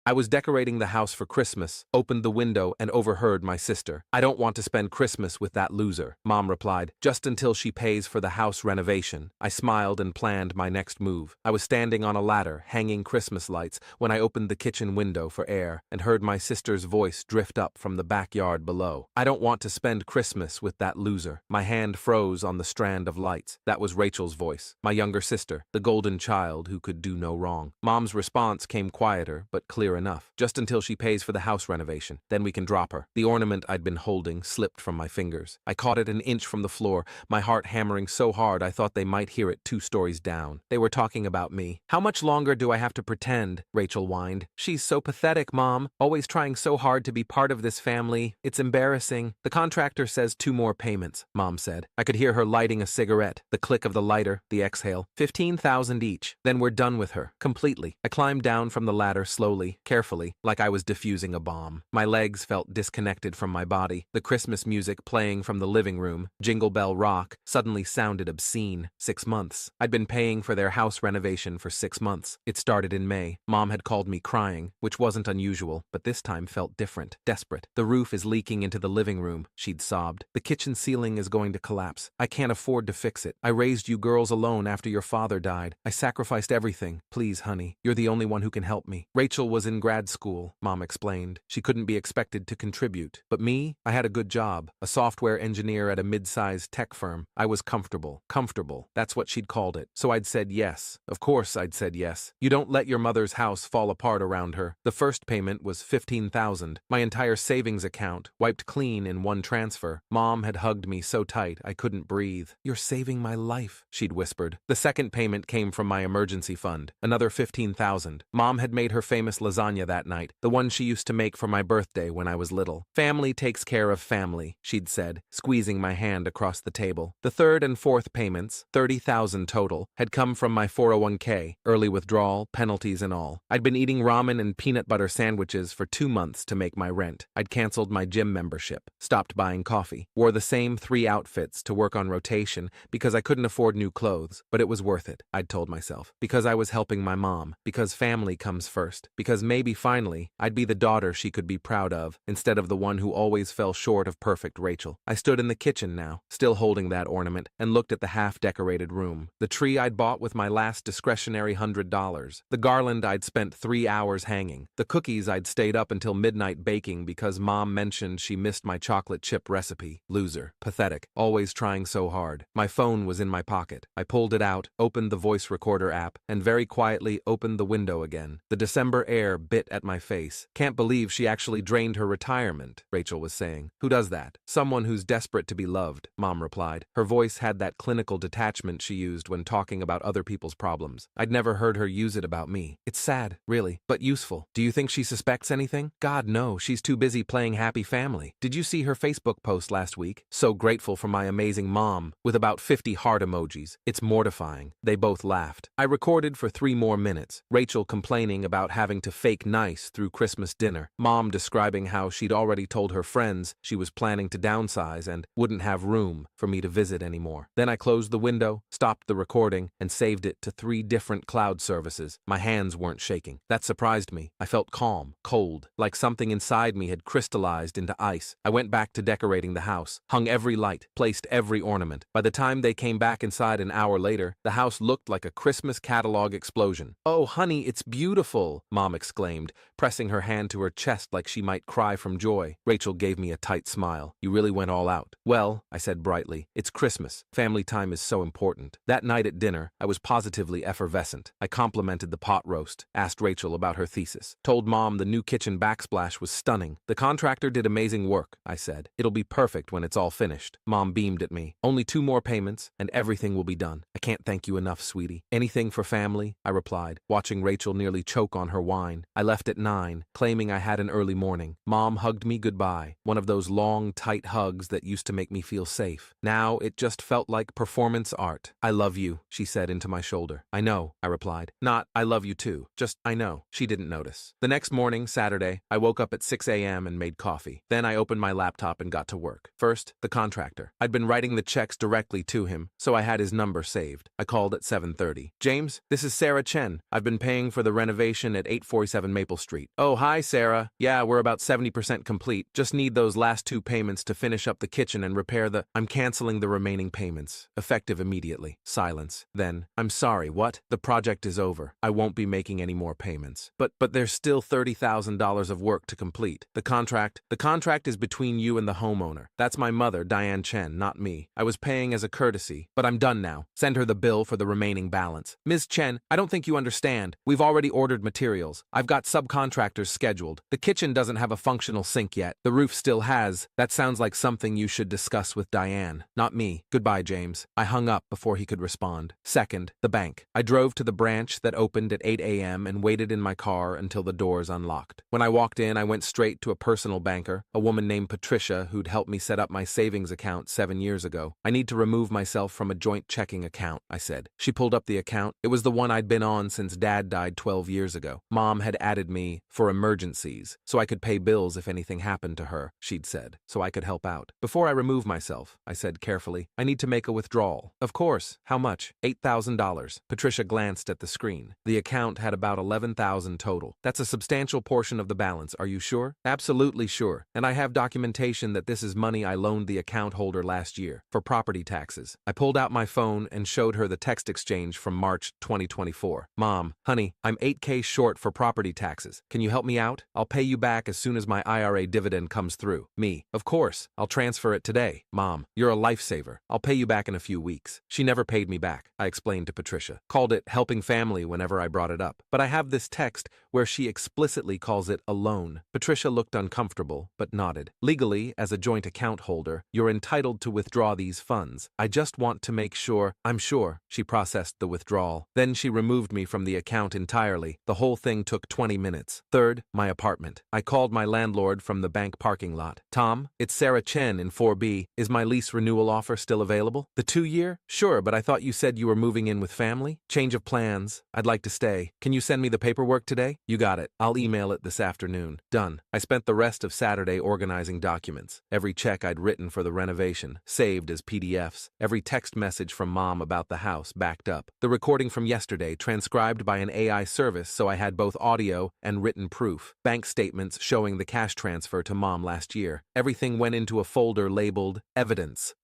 I was decorating the house for Christmas, opened the window, and overheard my sister. I don't want to spend Christmas with that loser, Mom replied, just until she pays for the house renovation. I smiled and planned my next move. I was standing on a ladder, hanging Christmas lights, when I opened the kitchen window for air and heard my sister's voice drift up from the backyard below. I don't want to spend Christmas with that loser. My hand froze on the strand of lights. That was Rachel's voice, my younger sister, the golden child who could do no wrong. Mom's response came quieter, but clear enough. Just until she pays for the house renovation. Then we can drop her. The ornament I'd been holding slipped from my fingers. I caught it an inch from the floor, my heart hammering so hard I thought they might hear it 2 stories down. They were talking about me. How much longer do I have to pretend? Rachel whined. She's so pathetic, Mom. Always trying so hard to be part of this family. It's embarrassing. The contractor says 2 more payments, Mom said. I could hear her lighting a cigarette, the click of the lighter, the exhale. 15,000 each. Then we're done with her. Completely. I climbed down from the ladder slowly, carefully, like I was defusing a bomb. My legs felt disconnected from my body. The Christmas music playing from the living room, Jingle Bell Rock, suddenly sounded obscene. 6 months. I'd been paying for their house renovation for 6 months. It started in May. Mom had called me crying, which wasn't unusual, but this time felt different, desperate. The roof is leaking into the living room, she'd sobbed. The kitchen ceiling is going to collapse. I can't afford to fix it. I raised you girls alone after your father died. I sacrificed everything. Please, honey, you're the only one who can help me. Rachel was in grad school, Mom explained. She couldn't be expected to contribute. But me? I had a good job, a software engineer at a mid-sized tech firm. I was comfortable. Comfortable. That's what she'd called it. So I'd said yes. Of course I'd said yes. You don't let your mother's house fall apart around her. The first payment was $15,000. My entire savings account, wiped clean in one transfer. Mom had hugged me so tight I couldn't breathe. You're saving my life, she'd whispered. The second payment came from my emergency fund. Another $15,000. Mom had made her famous lasagna that night, the one she used to make for my birthday when I was little. Family takes care of family, she'd said, squeezing my hand across the table. The third and fourth payments, $30,000 total, had come from my 401k, early withdrawal, penalties and all. I'd been eating ramen and peanut butter sandwiches for 2 months to make my rent. I'd canceled my gym membership, stopped buying coffee, wore the same 3 outfits to work on rotation because I couldn't afford new clothes, but it was worth it, I'd told myself, because I was helping my mom, because family comes first, because maybe finally I'd be the daughter she could be proud of, instead of the one who always fell short of perfect Rachel. I stood in the kitchen now, still holding that ornament, and looked at the half-decorated room. The tree I'd bought with my last discretionary $100. The garland I'd spent 3 hours hanging. The cookies I'd stayed up until midnight baking because Mom mentioned she missed my chocolate chip recipe. Loser. Pathetic. Always trying so hard. My phone was in my pocket. I pulled it out, opened the voice recorder app, and very quietly opened the window again. The December air bit at my face. Can't believe she actually drained her retirement, Rachel was saying. Who does that? Someone who's desperate to be loved, Mom replied. Her voice had that clinical detachment she used when talking about other people's problems. I'd never heard her use it about me. It's sad, really, but useful. Do you think she suspects anything? God, no, she's too busy playing happy family. Did you see her Facebook post last week? So grateful for my amazing mom, with about 50 heart emojis. It's mortifying. They both laughed. I recorded for 3 more minutes, Rachel complaining about having to fake nice through Christmas dinner, Mom describing how she'd already told her friends she was planning to downsize and wouldn't have room for me to visit anymore. Then I closed the window, stopped the recording, and saved it to 3 different cloud services. My hands weren't shaking. That surprised me. I felt calm, cold, like something inside me had crystallized into ice. I went back to decorating the house, hung every light, placed every ornament. By the time they came back inside an hour later, the house looked like a Christmas catalog explosion. "Oh, honey, it's beautiful," Mom exclaimed, pressing her hand to her chest like she might cry from joy. Rachel gave me a tight smile. "You really went all out." "Well," I said brightly, "it's Christmas. Family time is so important." That night at dinner, I was positively effervescent. I complimented the pot roast, asked Rachel about her thesis, told Mom the new kitchen backsplash was stunning. "The contractor did amazing work," I said. "It'll be perfect when it's all finished." Mom beamed at me. "Only 2 more payments, and everything will be done. I can't thank you enough, sweetie." "Anything for family," I replied, watching Rachel nearly choke on her wine. I left at 9, claiming I had an early morning. Mom hugged me goodbye, one of those long, tight hugs that used to make me feel safe. Now it just felt like performance art. "I love you," she said into my shoulder. "I know," I replied. Not, "I love you too," just, "I know." She didn't notice. The next morning, Saturday, I woke up at 6 a.m. and made coffee. Then I opened my laptop and got to work. First, the contractor. I'd been writing the checks directly to him, so I had his number saved. I called at 7:30. "James, this is Sarah Chen. I've been paying for the renovation at 847 127 Maple Street. Oh, hi, Sarah. Yeah, we're about 70% complete. Just need those last 2 payments to finish up the kitchen and repair the... I'm canceling the remaining payments. Effective immediately. Silence. Then, I'm sorry, what? The project is over. I won't be making any more payments. But there's still $30,000 of work to complete. The contract is between you and the homeowner. That's my mother, Diane Chen, not me. I was paying as a courtesy, but I'm done now. Send her the bill for the remaining balance. Ms. Chen, I don't think you understand. We've already ordered materials. I've got subcontractors scheduled. The kitchen doesn't have a functional sink yet. The roof still has. That sounds like something you should discuss with Diane, not me. Goodbye, James. I hung up before he could respond. Second, the bank. I drove to the branch that opened at 8 a.m. and waited in my car until the doors unlocked. When I walked in, I went straight to a personal banker, a woman named Patricia who'd helped me set up my savings account 7 years ago. I need to remove myself from a joint checking account, I said. She pulled up the account. It was the one I'd been on since Dad died 12 years ago. Mom had added me for emergencies, so I could pay bills if anything happened to her, she'd said, so I could help out. Before I remove myself, I said carefully, I need to make a withdrawal. Of course. How much? $8,000. Patricia glanced at the screen. The account had about $11,000 total. That's a substantial portion of the balance. Are you sure? Absolutely sure. And I have documentation that this is money I loaned the account holder last year for property taxes. I pulled out my phone and showed her the text exchange from March 2024. Mom, honey, I'm $8K short for property taxes. Can you help me out? I'll pay you back as soon as my IRA dividend comes through. Me, of course. I'll transfer it today. Mom, you're a lifesaver. I'll pay you back in a few weeks. She never paid me back, I explained to Patricia. Called it helping family whenever I brought it up. But I have this text where she explicitly calls it a loan. Patricia looked uncomfortable, but nodded. Legally, as a joint account holder, you're entitled to withdraw these funds. I just want to make sure. I'm sure. She processed the withdrawal. Then she removed me from the account entirely. The whole thing took 20 minutes. Third, my apartment. I called my landlord from the bank parking lot. Tom, it's Sarah Chen in 4B. Is my lease renewal offer still available? The 2-year? Sure, but I thought you said you were moving in with family? Change of plans. I'd like to stay. Can you send me the paperwork today? You got it. I'll email it this afternoon. Done. I spent the rest of Saturday organizing documents. Every check I'd written for the renovation, saved as PDFs. Every text message from Mom about the house backed up. The recording from yesterday transcribed by an AI service so I had both audio and written proof. Bank statements showing the cash transfer to Mom last year. Everything went into a folder labeled Evidence.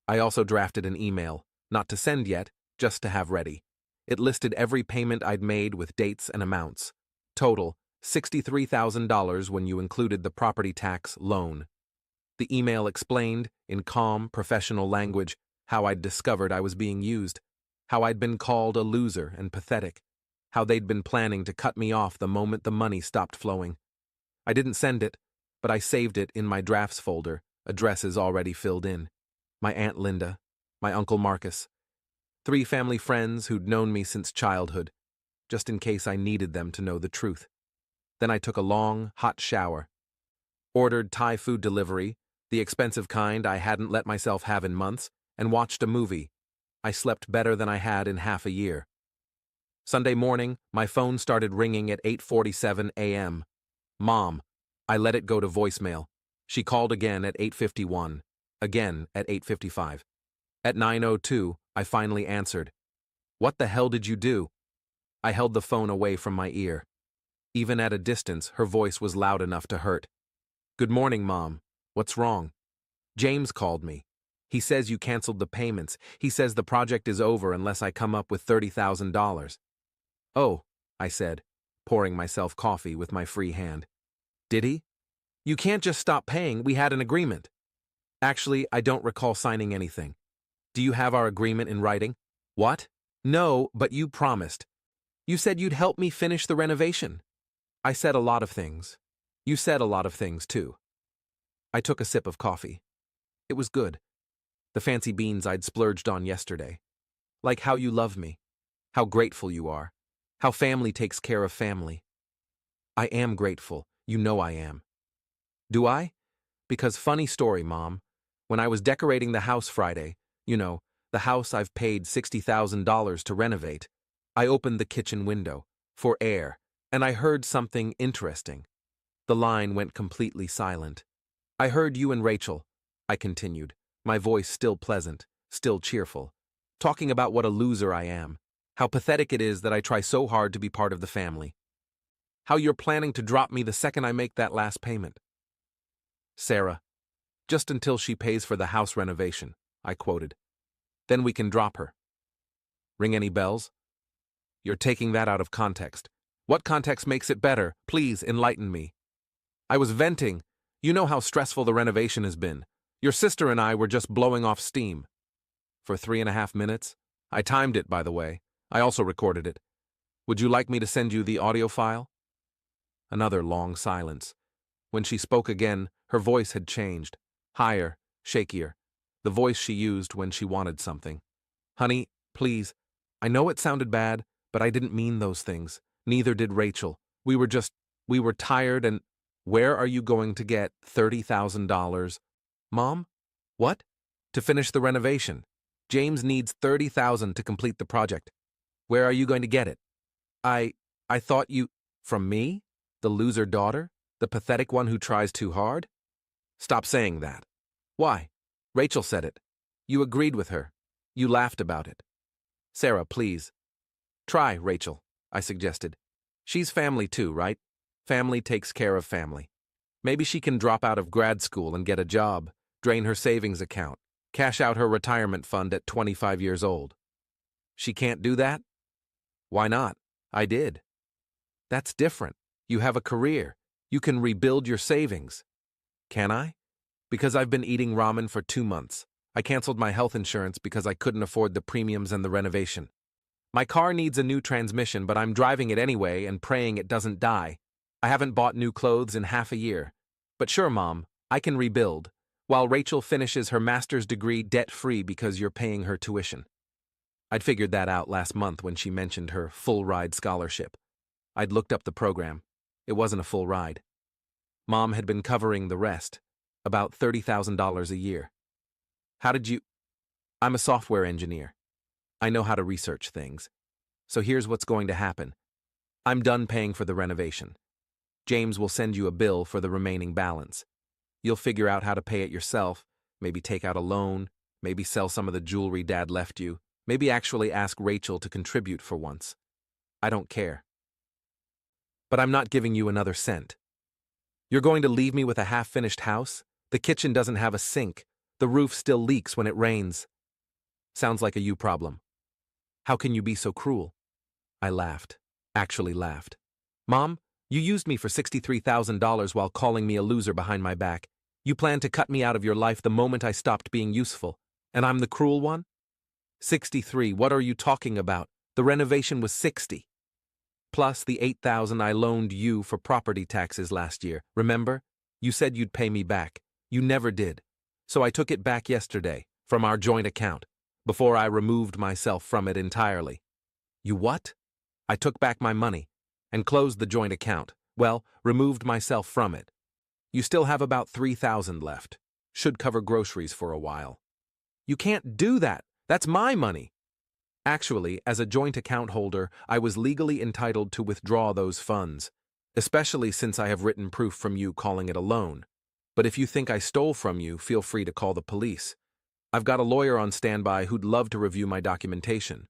I also drafted an email, not to send yet, just to have ready. It listed every payment I'd made with dates and amounts. Total, $63,000 when you included the property tax loan. The email explained, in calm, professional language, how I'd discovered I was being used, how I'd been called a loser and pathetic, how they'd been planning to cut me off the moment the money stopped flowing. I didn't send it, but I saved it in my drafts folder, addresses already filled in. My Aunt Linda, my Uncle Marcus, 3 family friends who'd known me since childhood, just in case I needed them to know the truth. Then I took a long, hot shower, ordered Thai food delivery, the expensive kind I hadn't let myself have in months, and watched a movie. I slept better than I had in half a year. Sunday morning, my phone started ringing at 8:47 a.m. Mom. I let it go to voicemail. She called again at 8:51, again at 8:55. At 9:02, I finally answered. What the hell did you do? I held the phone away from my ear. Even at a distance, her voice was loud enough to hurt. Good morning, Mom. What's wrong? James called me. He says you canceled the payments. He says the project is over unless I come up with $30,000. Oh, I said, pouring myself coffee with my free hand. Did he? You can't just stop paying. We had an agreement. Actually, I don't recall signing anything. Do you have our agreement in writing? What? No, but you promised. You said you'd help me finish the renovation. I said a lot of things. You said a lot of things, too. I took a sip of coffee. It was good. The fancy beans I'd splurged on yesterday. Like how you love me. How grateful you are. How family takes care of family. I am grateful. You know I am. Do I? Because funny story, Mom. When I was decorating the house Friday, you know, the house I've paid $60,000 to renovate, I opened the kitchen window, for air, and I heard something interesting. The line went completely silent. I heard you and Rachel, I continued, my voice still pleasant, still cheerful, talking about what a loser I am, how pathetic it is that I try so hard to be part of the family. How you're planning to drop me the second I make that last payment. Sarah, just until she pays for the house renovation, I quoted. Then we can drop her. Ring any bells? You're taking that out of context. What context makes it better? Please enlighten me. I was venting. You know how stressful the renovation has been. Your sister and I were just blowing off steam. For 3.5 minutes? I timed it, by the way. I also recorded it. Would you like me to send you the audio file? Another long silence. When she spoke again, her voice had changed. Higher, shakier. The voice she used when she wanted something. Honey, please. I know it sounded bad, but I didn't mean those things. Neither did Rachel. We were tired and… Where are you going to get $30,000? Mom? What? To finish the renovation. James needs $30,000 to complete the project. Where are you going to get it? I thought you… From me? The loser daughter? The pathetic one who tries too hard? Stop saying that. Why? Rachel said it. You agreed with her. You laughed about it. Sarah, please. Try, Rachel, I suggested. She's family too, right? Family takes care of family. Maybe she can drop out of grad school and get a job, drain her savings account, cash out her retirement fund at 25 years old. She can't do that? Why not? I did. That's different. You have a career. You can rebuild your savings. Can I? Because I've been eating ramen for 2 months. I canceled my health insurance because I couldn't afford the premiums and the renovation. My car needs a new transmission, but I'm driving it anyway and praying it doesn't die. I haven't bought new clothes in half a year. But sure, Mom, I can rebuild, while Rachel finishes her master's degree debt-free because you're paying her tuition. I'd figured that out last month when she mentioned her full-ride scholarship. I'd looked up the program. It wasn't a full ride. Mom had been covering the rest, about $30,000 a year. How did you… I'm a software engineer. I know how to research things. So here's what's going to happen. I'm done paying for the renovation. James will send you a bill for the remaining balance. You'll figure out how to pay it yourself, maybe take out a loan, maybe sell some of the jewelry Dad left you, maybe actually ask Rachel to contribute for once. I don't care. But I'm not giving you another cent. You're going to leave me with a half-finished house? The kitchen doesn't have a sink. The roof still leaks when it rains. Sounds like a you problem. How can you be so cruel? I laughed. Actually laughed. Mom, you used me for $63,000 while calling me a loser behind my back. You planned to cut me out of your life the moment I stopped being useful. And I'm the cruel one? 63, what are you talking about? The renovation was 60. Plus the $8,000 I loaned you for property taxes last year. Remember? You said you'd pay me back. You never did. So I took it back yesterday, from our joint account, before I removed myself from it entirely. You what? I took back my money and closed the joint account. Well, removed myself from it. You still have about $3,000 left. Should cover groceries for a while. You can't do that. That's my money. Actually, as a joint account holder, I was legally entitled to withdraw those funds, especially since I have written proof from you calling it a loan. But if you think I stole from you, feel free to call the police. I've got a lawyer on standby who'd love to review my documentation.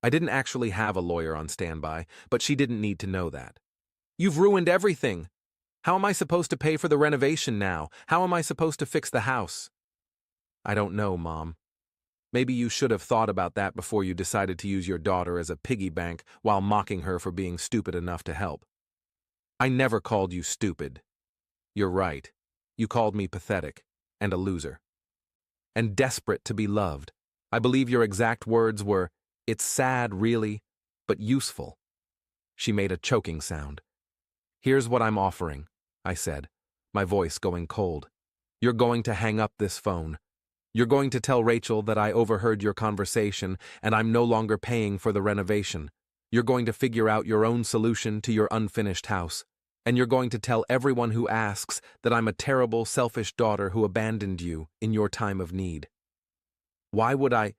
I didn't actually have a lawyer on standby, but she didn't need to know that. You've ruined everything. How am I supposed to pay for the renovation now? How am I supposed to fix the house? I don't know, Mom. Maybe you should have thought about that before you decided to use your daughter as a piggy bank while mocking her for being stupid enough to help. I never called you stupid. You're right. You called me pathetic and a loser. And desperate to be loved. I believe your exact words were, "It's sad, really, but useful." She made a choking sound. Here's what I'm offering, I said, my voice going cold. You're going to hang up this phone. You're going to tell Rachel that I overheard your conversation and I'm no longer paying for the renovation. You're going to figure out your own solution to your unfinished house. And you're going to tell everyone who asks that I'm a terrible, selfish daughter who abandoned you in your time of need. Why would I?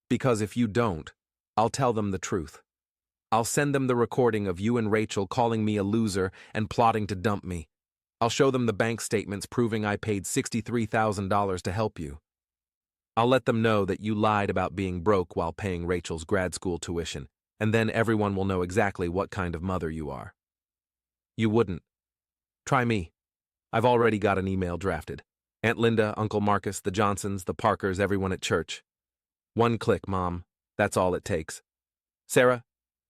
Because if you don't, I'll tell them the truth. I'll send them the recording of you and Rachel calling me a loser and plotting to dump me. I'll show them the bank statements proving I paid $63,000 to help you. I'll let them know that you lied about being broke while paying Rachel's grad school tuition, and then everyone will know exactly what kind of mother you are. You wouldn't. Try me. I've already got an email drafted. Aunt Linda, Uncle Marcus, the Johnsons, the Parkers, everyone at church. One click, Mom. That's all it takes. Sarah,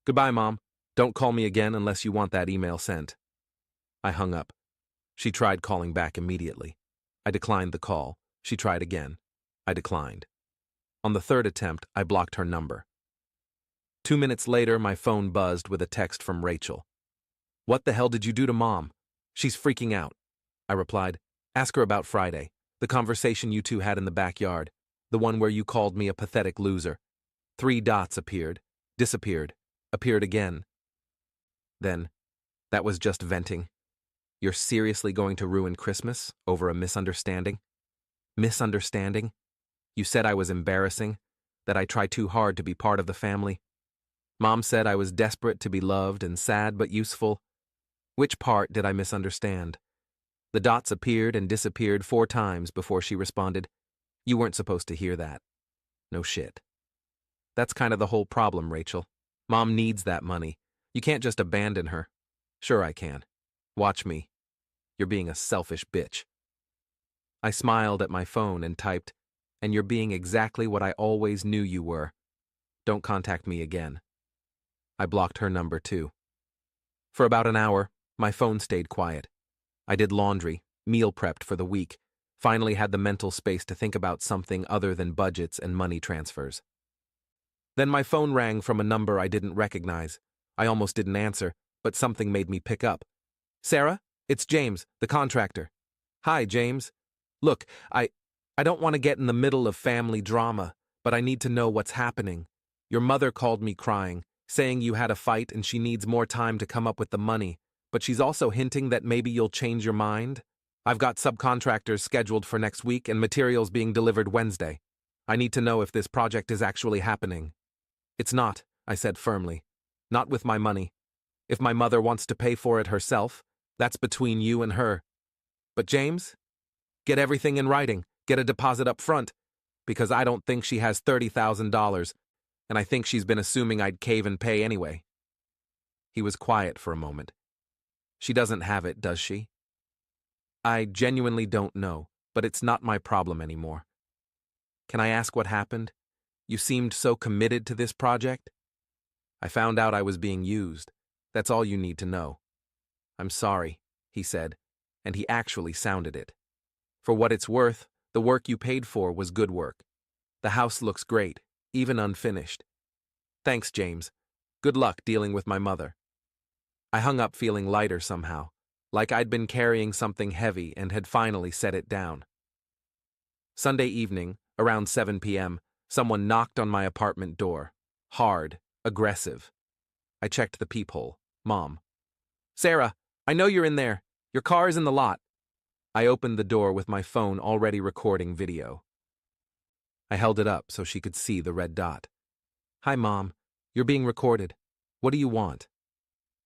goodbye, Mom. Don't call me again unless you want that email sent. I hung up. She tried calling back immediately. I declined the call. She tried again. I declined. On the third attempt, I blocked her number. 2 minutes later, my phone buzzed with a text from Rachel. What the hell did you do to Mom? She's freaking out. I replied, ask her about Friday, the conversation you two had in the backyard, the one where you called me a pathetic loser. 3 dots appeared, disappeared, appeared again. Then, that was just venting. You're seriously going to ruin Christmas over a misunderstanding? Misunderstanding? You said I was embarrassing, that I try too hard to be part of the family. Mom said I was desperate to be loved and sad but useful. Which part did I misunderstand? The dots appeared and disappeared 4 times before she responded, you weren't supposed to hear that. No shit. That's kind of the whole problem, Rachel. Mom needs that money. You can't just abandon her. Sure I can. Watch me. You're being a selfish bitch. I smiled at my phone and typed, and you're being exactly what I always knew you were. Don't contact me again. I blocked her number too. For about an hour, my phone stayed quiet. I did laundry, meal prepped for the week, finally had the mental space to think about something other than budgets and money transfers. Then my phone rang from a number I didn't recognize. I almost didn't answer, but something made me pick up. Sarah, it's James, the contractor. Hi, James. Look, I don't want to get in the middle of family drama, but I need to know what's happening. Your mother called me crying, saying you had a fight and she needs more time to come up with the money, but she's also hinting that maybe you'll change your mind. I've got subcontractors scheduled for next week and materials being delivered Wednesday. I need to know if this project is actually happening. It's not, I said firmly. Not with my money. If my mother wants to pay for it herself, that's between you and her. But James, get everything in writing, get a deposit up front, because I don't think she has $30,000, and I think she's been assuming I'd cave and pay anyway. He was quiet for a moment. She doesn't have it, does she? I genuinely don't know, but it's not my problem anymore. Can I ask what happened? You seemed so committed to this project. I found out I was being used. That's all you need to know. I'm sorry, he said, and he actually sounded it. For what it's worth, the work you paid for was good work. The house looks great, even unfinished. Thanks, James. Good luck dealing with my mother. I hung up feeling lighter somehow, like I'd been carrying something heavy and had finally set it down. Sunday evening, around 7 p.m., someone knocked on my apartment door. Hard, aggressive. I checked the peephole. Mom. Sarah, I know you're in there. Your car is in the lot. I opened the door with my phone already recording video. I held it up so she could see the red dot. Hi, Mom. You're being recorded. What do you want?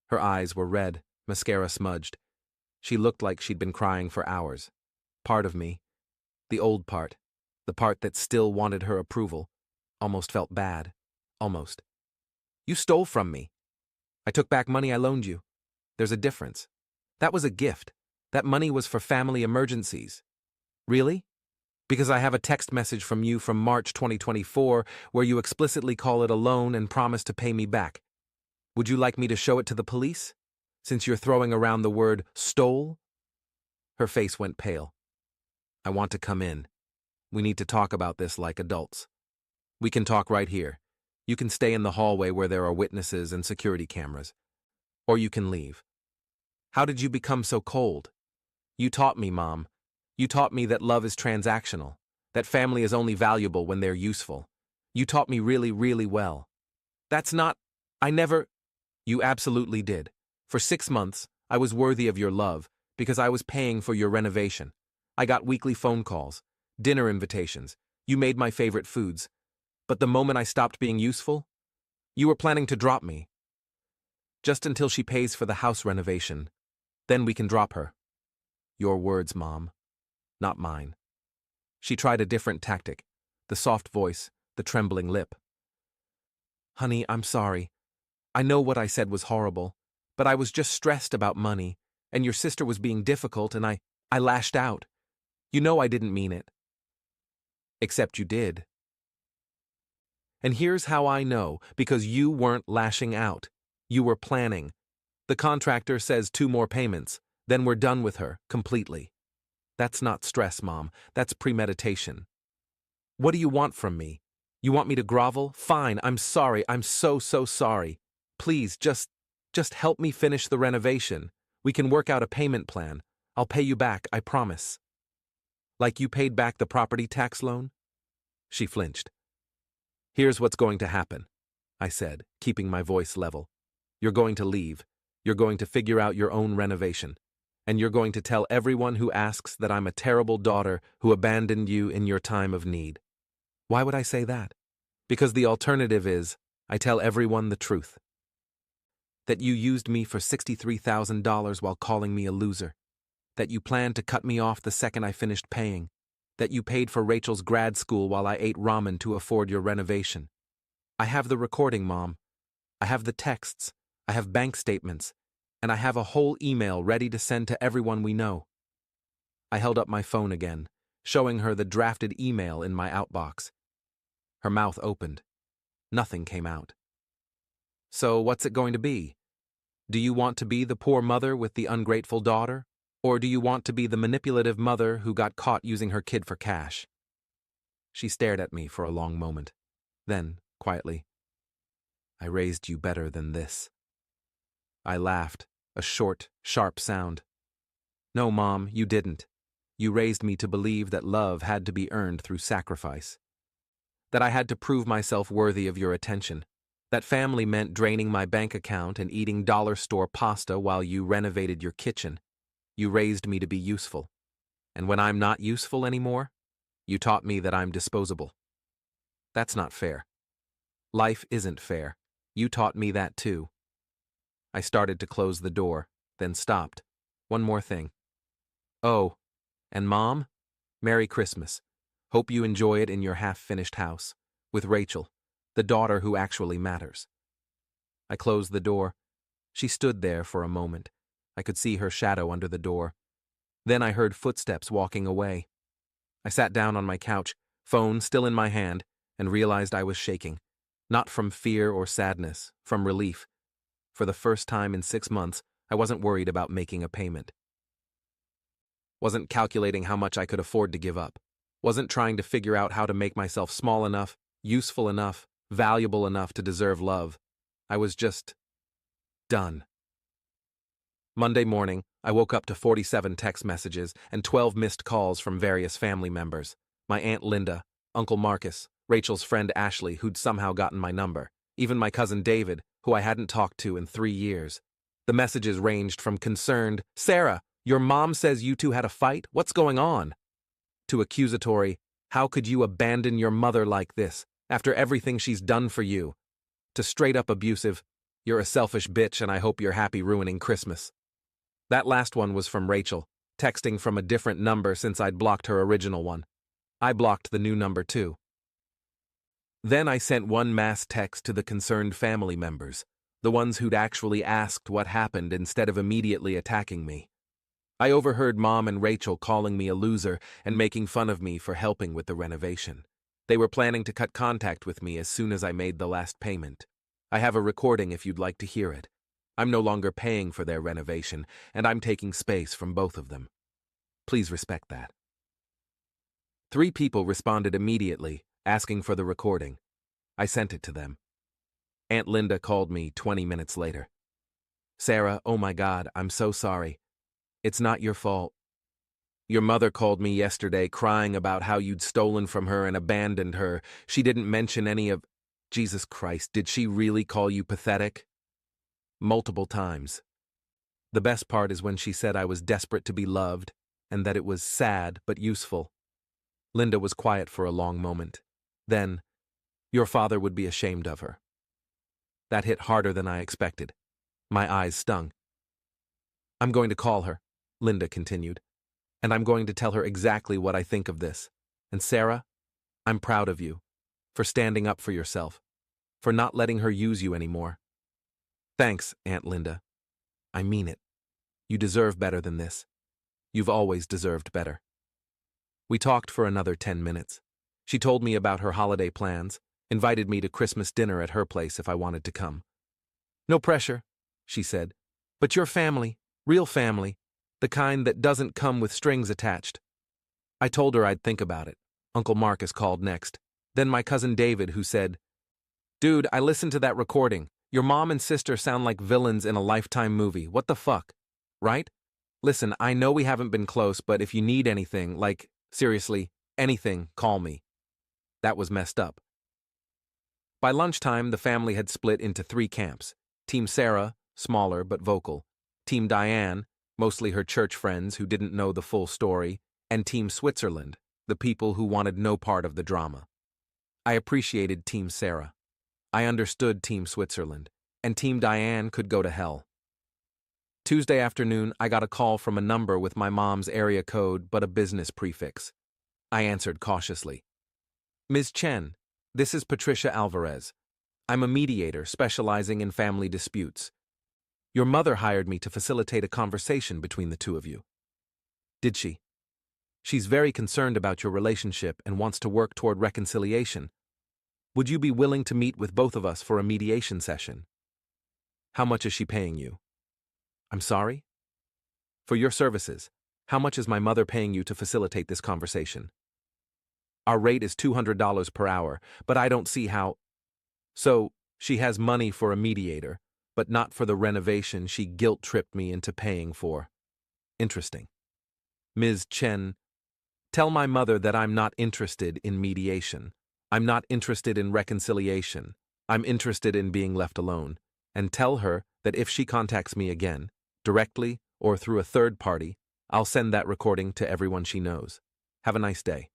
Her eyes were red, mascara smudged. She looked like she'd been crying for hours. Part of me, the old part, the part that still wanted her approval, almost felt bad. Almost. You stole from me. I took back money I loaned you. There's a difference. That was a gift. That money was for family emergencies. Really? Because I have a text message from you from March 2024 where you explicitly call it a loan and promise to pay me back. Would you like me to show it to the police? Since you're throwing around the word stole? Her face went pale. I want to come in. We need to talk about this like adults. We can talk right here. You can stay in the hallway where there are witnesses and security cameras. Or you can leave. How did you become so cold? You taught me, Mom. You taught me that love is transactional, that family is only valuable when they're useful. You taught me really, really well. That's not... I never... You absolutely did. For 6 months, I was worthy of your love because I was paying for your renovation. I got weekly phone calls, dinner invitations. You made my favorite foods. But the moment I stopped being useful, you were planning to drop me. Just until she pays for the house renovation. Then we can drop her. Your words, Mom. Not mine. She tried a different tactic. The soft voice, the trembling lip. Honey, I'm sorry. I know what I said was horrible, But I was just stressed about money, and your sister was being difficult, and I lashed out. You know I didn't mean it. Except you did. And here's how I know, because you weren't lashing out. You were planning. The contractor says 2 more payments, then we're done with her, completely. That's not stress, Mom. That's premeditation. What do you want from me? You want me to grovel? Fine, I'm sorry. I'm so sorry. Please, just help me finish the renovation. We can work out a payment plan. I'll pay you back, I promise. Like you paid back the property tax loan? She flinched. Here's what's going to happen, I said, keeping my voice level. You're going to leave. You're going to figure out your own renovation. And you're going to tell everyone who asks that I'm a terrible daughter who abandoned you in your time of need. Why would I say that? Because the alternative is, I tell everyone the truth. That you used me for $63,000 while calling me a loser. That you planned to cut me off the second I finished paying. That you paid for Rachel's grad school while I ate ramen to afford your renovation. I have the recording, Mom. I have the texts. I have bank statements. And I have a whole email ready to send to everyone we know. I held up my phone again, showing her the drafted email in my outbox. Her mouth opened. Nothing came out. So what's it going to be? Do you want to be the poor mother with the ungrateful daughter? Or do you want to be the manipulative mother who got caught using her kid for cash? She stared at me for a long moment. Then, quietly, I raised you better than this. I laughed, a short, sharp sound. No, Mom, you didn't. You raised me to believe that love had to be earned through sacrifice. That I had to prove myself worthy of your attention. That family meant draining my bank account and eating dollar store pasta while you renovated your kitchen. You raised me to be useful. And when I'm not useful anymore, you taught me that I'm disposable. That's not fair. Life isn't fair. You taught me that too. I started to close the door, then stopped. One more thing. Oh, and Mom, Merry Christmas. Hope you enjoy it in your half-finished house, with Rachel, the daughter who actually matters. I closed the door. She stood there for a moment. I could see her shadow under the door. Then I heard footsteps walking away. I sat down on my couch, phone still in my hand, and realized I was shaking. Not from fear or sadness, from relief. For the first time in 6 months, I wasn't worried about making a payment. Wasn't calculating how much I could afford to give up. Wasn't trying to figure out how to make myself small enough, useful enough, valuable enough to deserve love. I was just done. Monday morning, I woke up to 47 text messages and 12 missed calls from various family members. My Aunt Linda, Uncle Marcus, Rachel's friend Ashley, who'd somehow gotten my number, even my cousin David, who I hadn't talked to in 3 years. The messages ranged from concerned, "Sarah, your mom says you two had a fight? What's going on?" to accusatory, "How could you abandon your mother like this, after everything she's done for you?" to straight-up abusive, "You're a selfish bitch and I hope you're happy ruining Christmas." That last one was from Rachel, texting from a different number since I'd blocked her original one. I blocked the new number too. Then I sent one mass text to the concerned family members, the ones who'd actually asked what happened instead of immediately attacking me. I overheard Mom and Rachel calling me a loser and making fun of me for helping with the renovation. They were planning to cut contact with me as soon as I made the last payment. I have a recording if you'd like to hear it. I'm no longer paying for their renovation, and I'm taking space from both of them. Please respect that. 3 people responded immediately, asking for the recording. I sent it to them. Aunt Linda called me 20 minutes later. "Sarah, oh my God, I'm so sorry. It's not your fault. Your mother called me yesterday crying about how you'd stolen from her and abandoned her. She didn't mention any of—" Jesus Christ, did she really call you pathetic? Multiple times. The best part is when she said I was desperate to be loved, and that it was sad but useful. Linda was quiet for a long moment. Then, "Your father would be ashamed of her." That hit harder than I expected. My eyes stung. "I'm going to call her," Linda continued, "and I'm going to tell her exactly what I think of this. And Sarah, I'm proud of you, for standing up for yourself, for not letting her use you anymore." "Thanks, Aunt Linda." I mean it. You deserve better than this. You've always deserved better. We talked for another 10 minutes. She told me about her holiday plans, invited me to Christmas dinner at her place if I wanted to come. No pressure, she said. But your family, real family, the kind that doesn't come with strings attached. I told her I'd think about it. Uncle Marcus called next. Then my cousin David, who said, "Dude, I listened to that recording. Your mom and sister sound like villains in a Lifetime movie. What the fuck? Right? Listen, I know we haven't been close, but if you need anything, like, seriously, anything, call me." That was messed up. By lunchtime, the family had split into 3 camps. Team Sarah, smaller but vocal. Team Diane, mostly her church friends who didn't know the full story. And Team Switzerland, the people who wanted no part of the drama. I appreciated Team Sarah. I understood Team Switzerland. And Team Diane could go to hell. Tuesday afternoon, I got a call from a number with my mom's area code but a business prefix. I answered cautiously. "Ms. Chen, this is Patricia Alvarez. I'm a mediator specializing in family disputes. Your mother hired me to facilitate a conversation between the two of you." "Did she?" "She's very concerned about your relationship and wants to work toward reconciliation. Would you be willing to meet with both of us for a mediation session?" "How much is she paying you?" "I'm sorry?" "For your services, how much is my mother paying you to facilitate this conversation?" "Our rate is $200 per hour, but I don't see how—" "So, she has money for a mediator, but not for the renovation she guilt-tripped me into paying for. Interesting. Ms. Chen, tell my mother that I'm not interested in mediation. I'm not interested in reconciliation. I'm interested in being left alone. And tell her that if she contacts me again, directly or through a third party, I'll send that recording to everyone she knows. Have a nice day."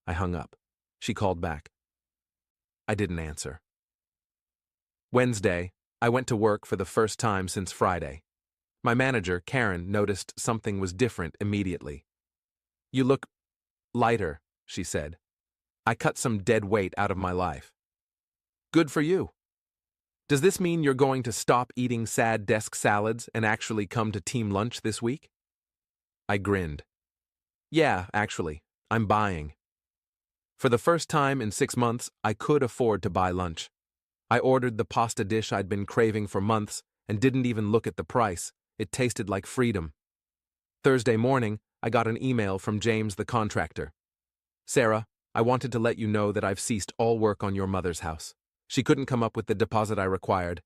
I hung up. She called back. I didn't answer. Wednesday, I went to work for the first time since Friday. My manager, Karen, noticed something was different immediately. "You look lighter," she said. "I cut some dead weight out of my life." "Good for you. Does this mean you're going to stop eating sad desk salads and actually come to team lunch this week?" I grinned. "Yeah, actually, I'm buying." For the first time in 6 months, I could afford to buy lunch. I ordered the pasta dish I'd been craving for months and didn't even look at the price. It tasted like freedom. Thursday morning, I got an email from James the contractor. "Sarah, I wanted to let you know that I've ceased all work on your mother's house. She couldn't come up with the deposit I required,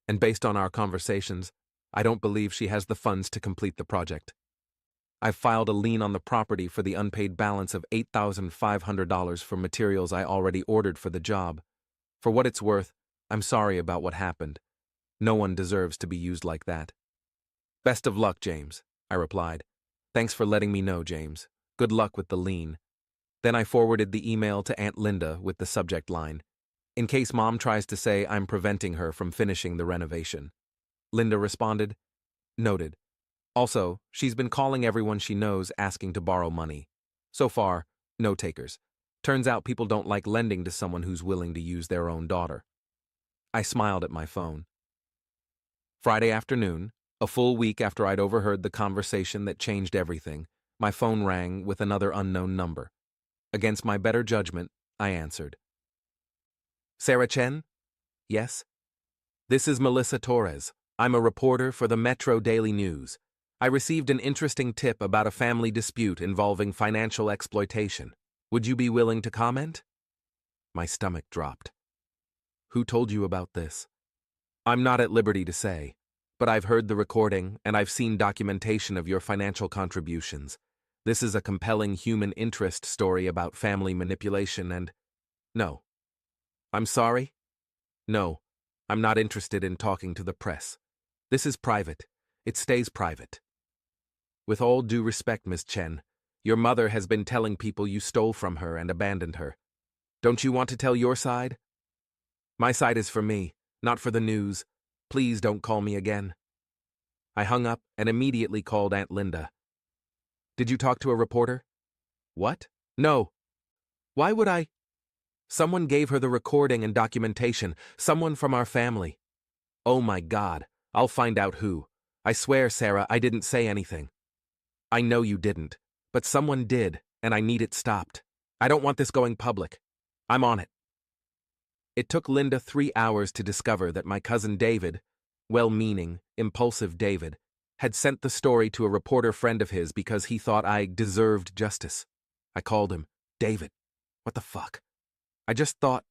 and based on our conversations, I don't believe she has the funds to complete the project. I've filed a lien on the property for the unpaid balance of $8,500 for materials I already ordered for the job. For what it's worth, I'm sorry about what happened. No one deserves to be used like that." "Best of luck, James," I replied. "Thanks for letting me know, James. Good luck with the lien." Then I forwarded the email to Aunt Linda with the subject line, "In case Mom tries to say I'm preventing her from finishing the renovation." Linda responded, "Noted. Also, she's been calling everyone she knows asking to borrow money. So far, no takers. Turns out people don't like lending to someone who's willing to use their own daughter." I smiled at my phone. Friday afternoon, a full week after I'd overheard the conversation that changed everything, my phone rang with another unknown number. Against my better judgment, I answered. "Sarah Chen?" "Yes." "This is Melissa Torres. I'm a reporter for the Metro Daily News. I received an interesting tip about a family dispute involving financial exploitation. Would you be willing to comment?" My stomach dropped. "Who told you about this?" "I'm not at liberty to say, but I've heard the recording and I've seen documentation of your financial contributions. This is a compelling human interest story about family manipulation and—" "No." "I'm sorry?" "No, I'm not interested in talking to the press. This is private. It stays private." "With all due respect, Ms. Chen, your mother has been telling people you stole from her and abandoned her. Don't you want to tell your side?" "My side is for me, not for the news. Please don't call me again." I hung up and immediately called Aunt Linda. "Did you talk to a reporter?" "What? No. Why would I?" "Someone gave her the recording and documentation. Someone from our family." "Oh my God. I'll find out who. I swear, Sarah, I didn't say anything. I know you didn't, but someone did, and I need it stopped. I don't want this going public. I'm on it. It took Linda 3 hours to discover that my cousin David, well-meaning, impulsive David, had sent the story to a reporter friend of his because he thought I deserved justice. I called him, David, what the fuck? I just thought,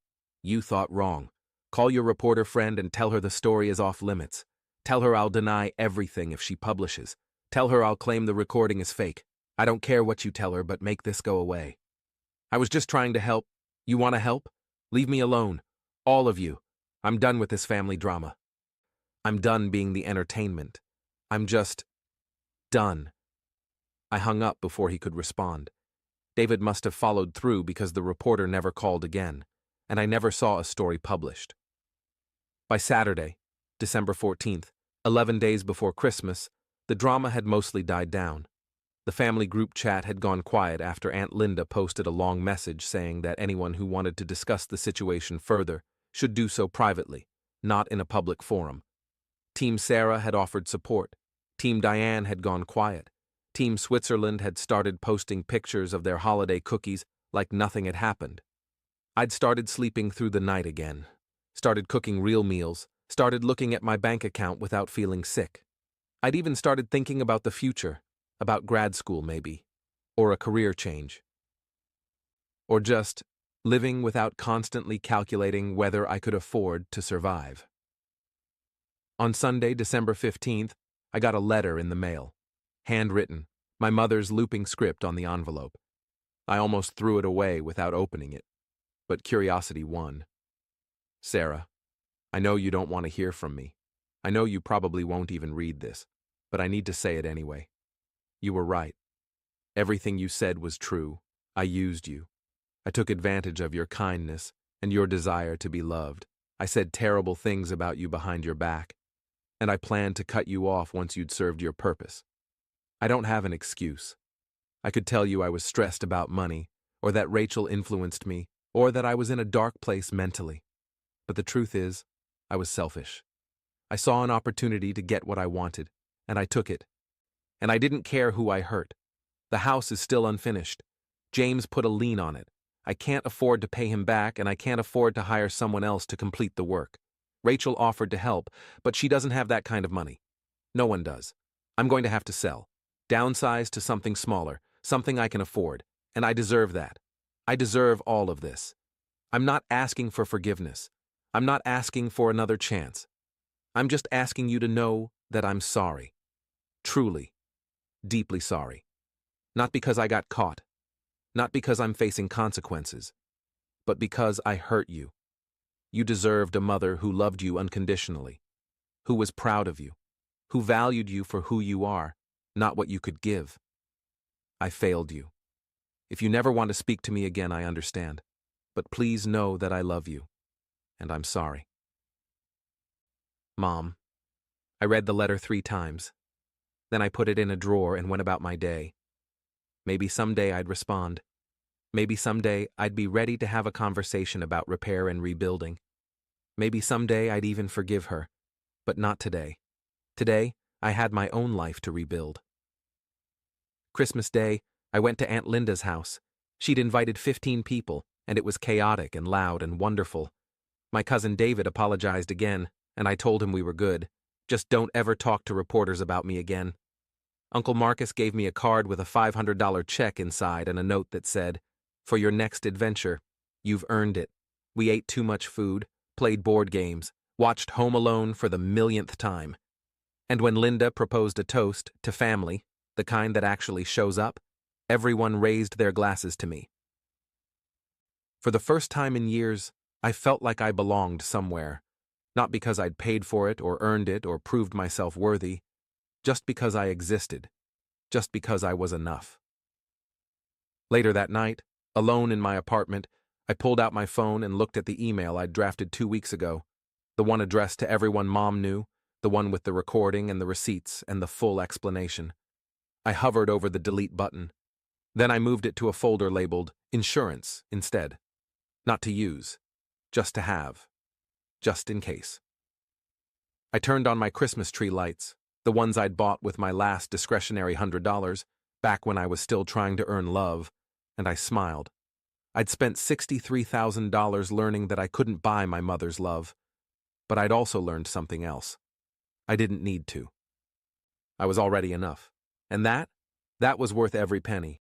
you thought wrong. Call your reporter friend and tell her the story is off limits. Tell her I'll deny everything if she publishes. Tell her I'll claim the recording is fake. I don't care what you tell her, but make this go away. I was just trying to help. You want to help? Leave me alone. All of you. I'm done with this family drama. I'm done being the entertainment. I'm just done. I hung up before he could respond. David must have followed through because the reporter never called again, and I never saw a story published. By Saturday, December 14th, 11 days before Christmas, the drama had mostly died down. The family group chat had gone quiet after Aunt Linda posted a long message saying that anyone who wanted to discuss the situation further should do so privately, not in a public forum. Team Sarah had offered support. Team Diane had gone quiet. Team Switzerland had started posting pictures of their holiday cookies like nothing had happened. I'd started sleeping through the night again, started cooking real meals, started looking at my bank account without feeling sick. I'd even started thinking about the future, about grad school maybe, or a career change. Or just living without constantly calculating whether I could afford to survive. On Sunday, December 15th, I got a letter in the mail. Handwritten, my mother's looping script on the envelope. I almost threw it away without opening it, but curiosity won. Sarah, I know you don't want to hear from me. I know you probably won't even read this, but I need to say it anyway. You were right. Everything you said was true. I used you. I took advantage of your kindness and your desire to be loved. I said terrible things about you behind your back, and I planned to cut you off once you'd served your purpose. I don't have an excuse. I could tell you I was stressed about money, or that Rachel influenced me, or that I was in a dark place mentally. But the truth is, I was selfish. I saw an opportunity to get what I wanted, and I took it. And I didn't care who I hurt. The house is still unfinished. James put a lien on it. I can't afford to pay him back, and I can't afford to hire someone else to complete the work. Rachel offered to help, but she doesn't have that kind of money. No one does. I'm going to have to sell. Downsize to something smaller, something I can afford, and I deserve that. I deserve all of this. I'm not asking for forgiveness. I'm not asking for another chance. I'm just asking you to know that I'm sorry. Truly, deeply sorry. Not because I got caught. Not because I'm facing consequences. But because I hurt you. You deserved a mother who loved you unconditionally, who was proud of you, who valued you for who you are, not what you could give. I failed you. If you never want to speak to me again, I understand. But please know that I love you, and I'm sorry. Mom. I read the letter 3 times. Then I put it in a drawer and went about my day. Maybe someday I'd respond. Maybe someday I'd be ready to have a conversation about repair and rebuilding. Maybe someday I'd even forgive her. But not today. Today, I had my own life to rebuild. Christmas Day, I went to Aunt Linda's house. She'd invited 15 people, and it was chaotic and loud and wonderful. My cousin David apologized again, and I told him we were good. Just don't ever talk to reporters about me again. Uncle Marcus gave me a card with a $500 check inside and a note that said, "For your next adventure, you've earned it. We ate too much food, played board games, watched Home Alone for the millionth time." And when Linda proposed a toast to family, the kind that actually shows up, everyone raised their glasses to me. For the first time in years, I felt like I belonged somewhere, not because I'd paid for it or earned it or proved myself worthy, just because I existed, just because I was enough. Later that night, alone in my apartment, I pulled out my phone and looked at the email I'd drafted 2 weeks ago, the one addressed to everyone Mom knew, the one with the recording and the receipts and the full explanation. I hovered over the delete button. Then I moved it to a folder labeled Insurance instead. Not to use, just to have, just in case. I turned on my Christmas tree lights, The ones I'd bought with my last discretionary $100, back when I was still trying to earn love, and I smiled. I'd spent $63,000 learning that I couldn't buy my mother's love, but I'd also learned something else. I didn't need to. I was already enough. And that was worth every penny.